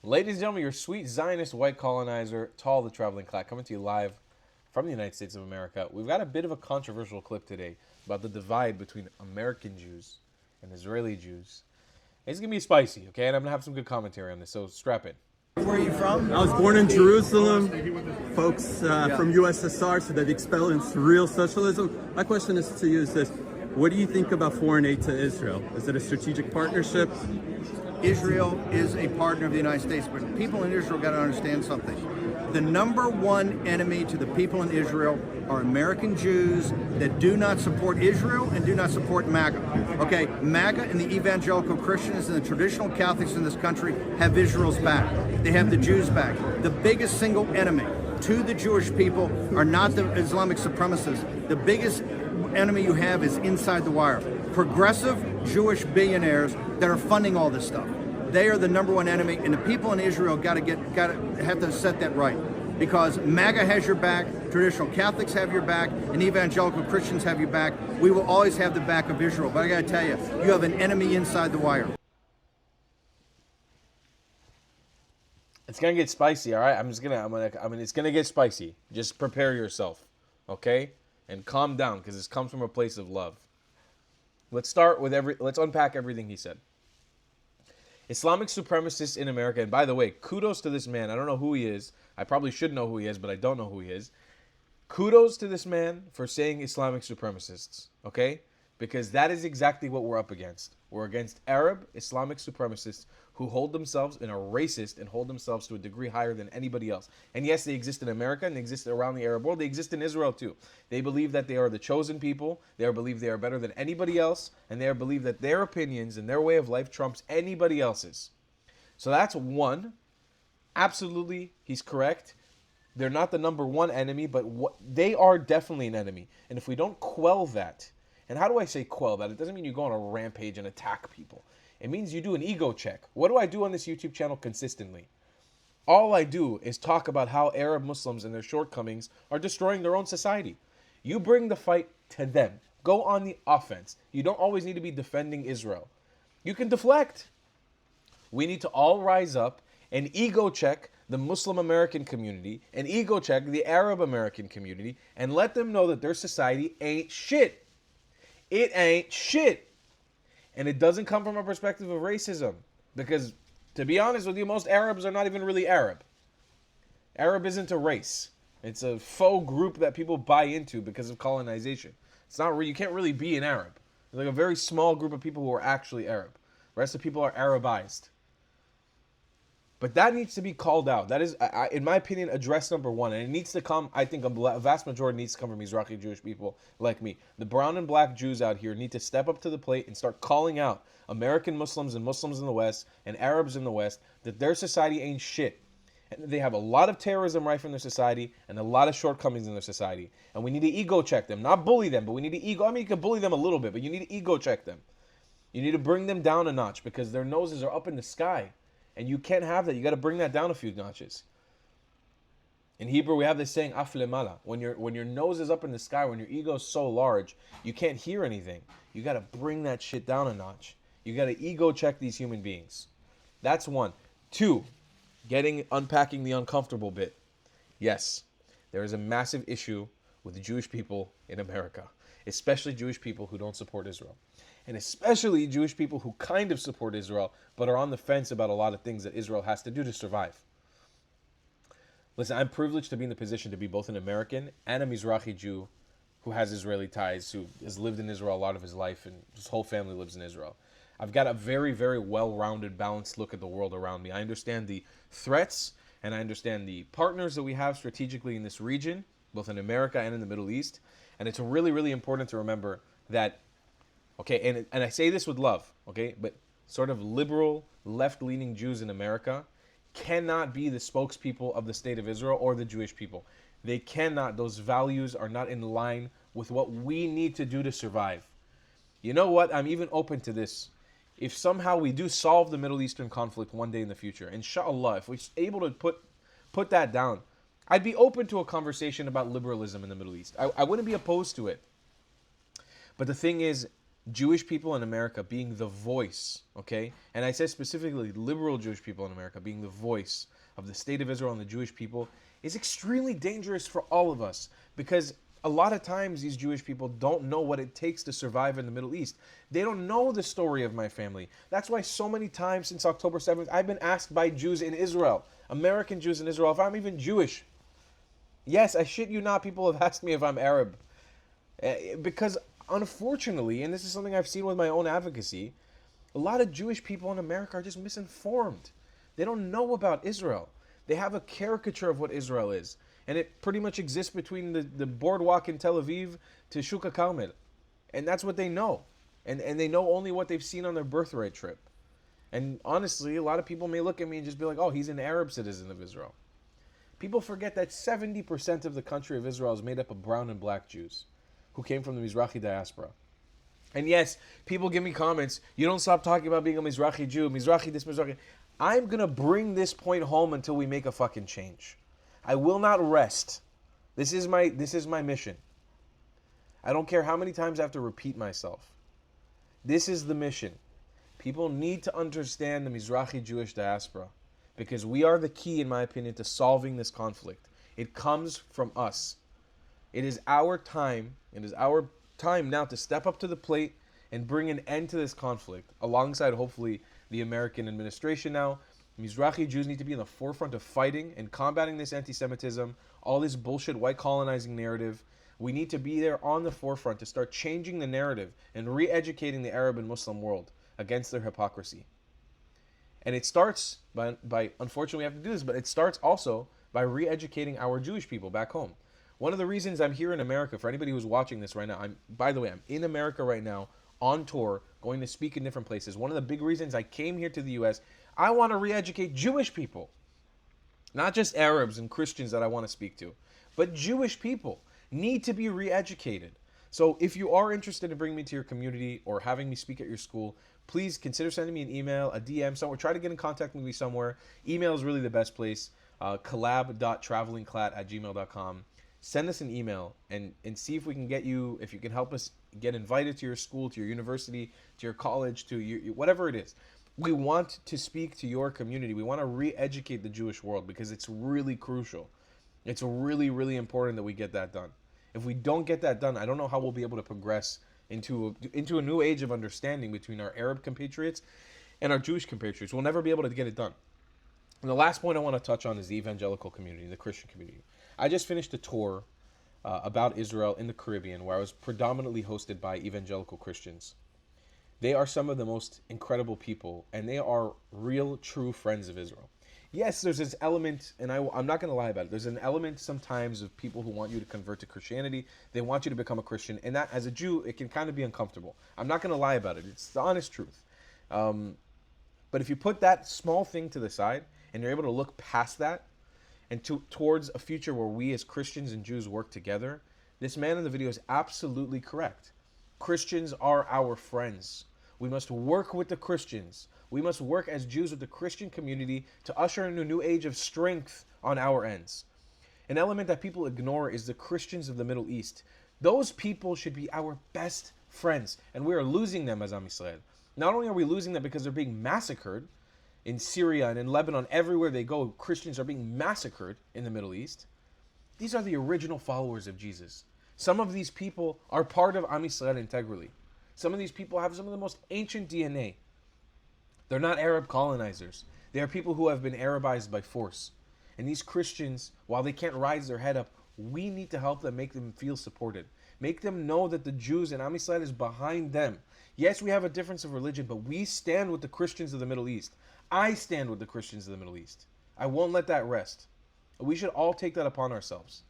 Ladies and gentlemen, your sweet Zionist white colonizer, Tall the Traveling Clack, coming to you live from the United States of America. We've got a bit of a controversial clip today about the divide between American Jews and Israeli Jews. It's going to be spicy, okay? And I'm going to have some good commentary on this, so strap in. Where are you from? I was born in Jerusalem. Folks from USSR said that experience real socialism. My question is to you is this. What do you think about foreign aid to Israel? Is it a strategic partnership? Israel is a partner of the United States, but people in Israel got to understand something. The number one enemy to the people in Israel are American Jews that do not support Israel and do not support MAGA. Okay, MAGA and the evangelical Christians and the traditional Catholics in this country have Israel's back. They have the Jews' back. The biggest single enemy to the Jewish people are not the Islamic supremacists. The biggest enemy you have is inside the wire. Progressive Jewish billionaires that are funding all this stuff. They are the number one enemy, and the people in Israel have to set that right. Because MAGA has your back, traditional Catholics have your back, and evangelical Christians have your back. We will always have the back of Israel. But I got to tell you, you have an enemy inside the wire. It's gonna get spicy, all right? it's gonna get spicy. Just prepare yourself, okay? And calm down, because this comes from a place of love. Let's unpack everything he said. Islamic supremacists in America, and by the way, kudos to this man. I don't know who he is. I probably should know who he is, but I don't know who he is. Kudos to this man for saying Islamic supremacists, okay? Because that is exactly what we're up against. We're against Arab Islamic supremacists who hold themselves and are racist and hold themselves to a degree higher than anybody else. And yes, they exist in America and they exist around the Arab world. They exist in Israel too. They believe that they are the chosen people. They believe they are better than anybody else. And they believe that their opinions and their way of life trumps anybody else's. So that's one. Absolutely, he's correct. They're not the number one enemy, but they are definitely an enemy. And if we don't quell that, and how do I say quell that? It doesn't mean you go on a rampage and attack people. It means you do an ego check. What do I do on this YouTube channel consistently? All I do is talk about how Arab Muslims and their shortcomings are destroying their own society. You bring the fight to them. Go on the offense. You don't always need to be defending Israel. You can deflect. We need to all rise up and ego check the Muslim American community and ego check the Arab American community and let them know that their society ain't shit. It ain't shit. And it doesn't come from a perspective of racism. Because, to be honest with you, most Arabs are not even really Arab. Arab isn't a race. It's a faux group that people buy into because of colonization. It's not you can't really be an Arab. There's like a very small group of people who are actually Arab. The rest of the people are Arabized. But that needs to be called out. That is, in my opinion, address number one. And it needs to come, I think, a vast majority needs to come from Mizrahi Jewish people like me. The brown and black Jews out here need to step up to the plate and start calling out American Muslims and Muslims in the West and Arabs in the West that their society ain't shit. And they have a lot of terrorism rife in their society and a lot of shortcomings in their society. And we need to ego check them. Not bully them, but we need to ego. I mean, you can bully them a little bit, but you need to ego check them. You need to bring them down a notch because their noses are up in the sky. And you can't have that. You got to bring that down a few notches. In Hebrew, we have this saying, af lemala. When your nose is up in the sky, when your ego is so large, you can't hear anything. You got to bring that shit down a notch. You got to ego check these human beings. That's one. Two, unpacking the uncomfortable bit. Yes, there is a massive issue with the Jewish people in America, especially Jewish people who don't support Israel. And especially Jewish people who kind of support Israel, but are on the fence about a lot of things that Israel has to do to survive. Listen, I'm privileged to be in the position to be both an American and a Mizrahi Jew who has Israeli ties, who has lived in Israel a lot of his life, and his whole family lives in Israel. I've got a very, very well-rounded, balanced look at the world around me. I understand the threats, and I understand the partners that we have strategically in this region, both in America and in the Middle East. And it's really, really important to remember that, okay, and I say this with love, okay, but sort of liberal, left-leaning Jews in America cannot be the spokespeople of the state of Israel or the Jewish people. They cannot. Those values are not in line with what we need to do to survive. You know what? I'm even open to this. If somehow we do solve the Middle Eastern conflict one day in the future, inshallah, if we're able to put that down, I'd be open to a conversation about liberalism in the Middle East. I wouldn't be opposed to it. But the thing is, Jewish people in America being the voice, okay? And I said specifically liberal Jewish people in America being the voice of the state of Israel and the Jewish people is extremely dangerous for all of us, because a lot of times these Jewish people don't know what it takes to survive in the Middle East. They don't know the story of my family. That's why so many times since October 7th, I've been asked by Jews in Israel, American Jews in Israel, if I'm even Jewish. Yes, I shit you not, people have asked me if I'm Arab. Because unfortunately, and this is something I've seen with my own advocacy, a lot of Jewish people in America are just misinformed. They don't know about Israel. They have a caricature of what Israel is. And it pretty much exists between the boardwalk in Tel Aviv to Shuka Carmel. And that's what they know. And they know only what they've seen on their birthright trip. And honestly, a lot of people may look at me and just be like, oh, he's an Arab citizen of Israel. People forget that 70% of the country of Israel is made up of brown and black Jews who came from the Mizrahi diaspora. And yes, people give me comments, you don't stop talking about being a Mizrahi Jew, Mizrahi this, Mizrahi. I'm going to bring this point home until we make a fucking change. I will not rest. This is my mission. I don't care how many times I have to repeat myself. This is the mission. People need to understand the Mizrahi Jewish diaspora, because we are the key, in my opinion, to solving this conflict. It comes from us. It is our time. It is our time now to step up to the plate and bring an end to this conflict, alongside hopefully the American administration now. Mizrahi Jews need to be in the forefront of fighting and combating this anti-Semitism, all this bullshit white colonizing narrative. We need to be there on the forefront to start changing the narrative and re-educating the Arab and Muslim world against their hypocrisy. And it starts by unfortunately we have to do this, but it starts also by re-educating our Jewish people back home. One of the reasons I'm here in America, for anybody who's watching this right now, I'm in America right now on tour, going to speak in different places. One of the big reasons I came here to the US, I want to re-educate Jewish people. Not just Arabs and Christians that I want to speak to, but Jewish people need to be re-educated. So if you are interested in bringing me to your community or having me speak at your school, please consider sending me an email, a DM, somewhere. Try to get in contact with me somewhere. Email is really the best place. collab.travelingclat@gmail.com. Send us an email and see if we can get you, if you can help us get invited to your school, to your university, to your college, to your, whatever it is. We want to speak to your community. We want to re-educate the Jewish world because it's really crucial. It's really, really important that we get that done. If we don't get that done, I don't know how we'll be able to progress into a new age of understanding between our Arab compatriots and our Jewish compatriots. We'll never be able to get it done. And the last point I want to touch on is the evangelical community, the Christian community. I just finished a tour about Israel in the Caribbean, where I was predominantly hosted by evangelical Christians. They are some of the most incredible people, and they are real, true friends of Israel. Yes, there's this element, and I'm not going to lie about it. There's an element sometimes of people who want you to convert to Christianity. They want you to become a Christian, and that, as a Jew, it can kind of be uncomfortable. I'm not going to lie about it. It's the honest truth. But if you put that small thing to the side, and you're able to look past that, and towards a future where we as Christians and Jews work together, this man in the video is absolutely correct. Christians are our friends. We must work with the Christians. We must work as Jews with the Christian community to usher in a new age of strength on our ends. An element that people ignore is the Christians of the Middle East. Those people should be our best friends, and we are losing them as Am Yisrael. Not only are we losing them because they're being massacred in Syria and in Lebanon, everywhere they go, Christians are being massacred in the Middle East. These are the original followers of Jesus. Some of these people are part of Am Yisrael integrally. Some of these people have some of the most ancient DNA. They're not Arab colonizers. They are people who have been Arabized by force. And these Christians, while they can't rise their head up, we need to help them, make them feel supported. Make them know that the Jews and Am Yisrael is behind them. Yes, we have a difference of religion, but we stand with the Christians of the Middle East. I stand with the Christians of the Middle East. I won't let that rest. We should all take that upon ourselves.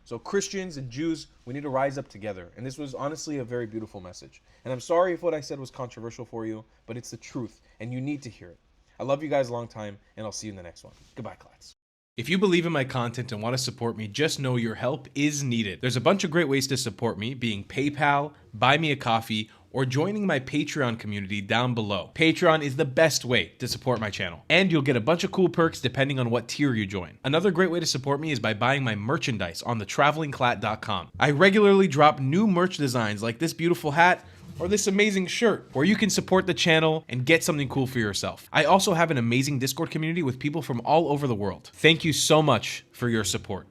So Christians and Jews, we need to rise up together. And this was honestly a very beautiful message. And I'm sorry if what I said was controversial for you, but it's the truth, and you need to hear it. I love you guys a long time, and I'll see you in the next one. Goodbye, class. If you believe in my content and want to support me, just know your help is needed. There's a bunch of great ways to support me, being PayPal, Buy Me a Coffee, or joining my Patreon community down below. Patreon is the best way to support my channel, and you'll get a bunch of cool perks depending on what tier you join. Another great way to support me is by buying my merchandise on thetravelingclat.com. I regularly drop new merch designs like this beautiful hat or this amazing shirt, where you can support the channel and get something cool for yourself. I also have an amazing Discord community with people from all over the world. Thank you so much for your support.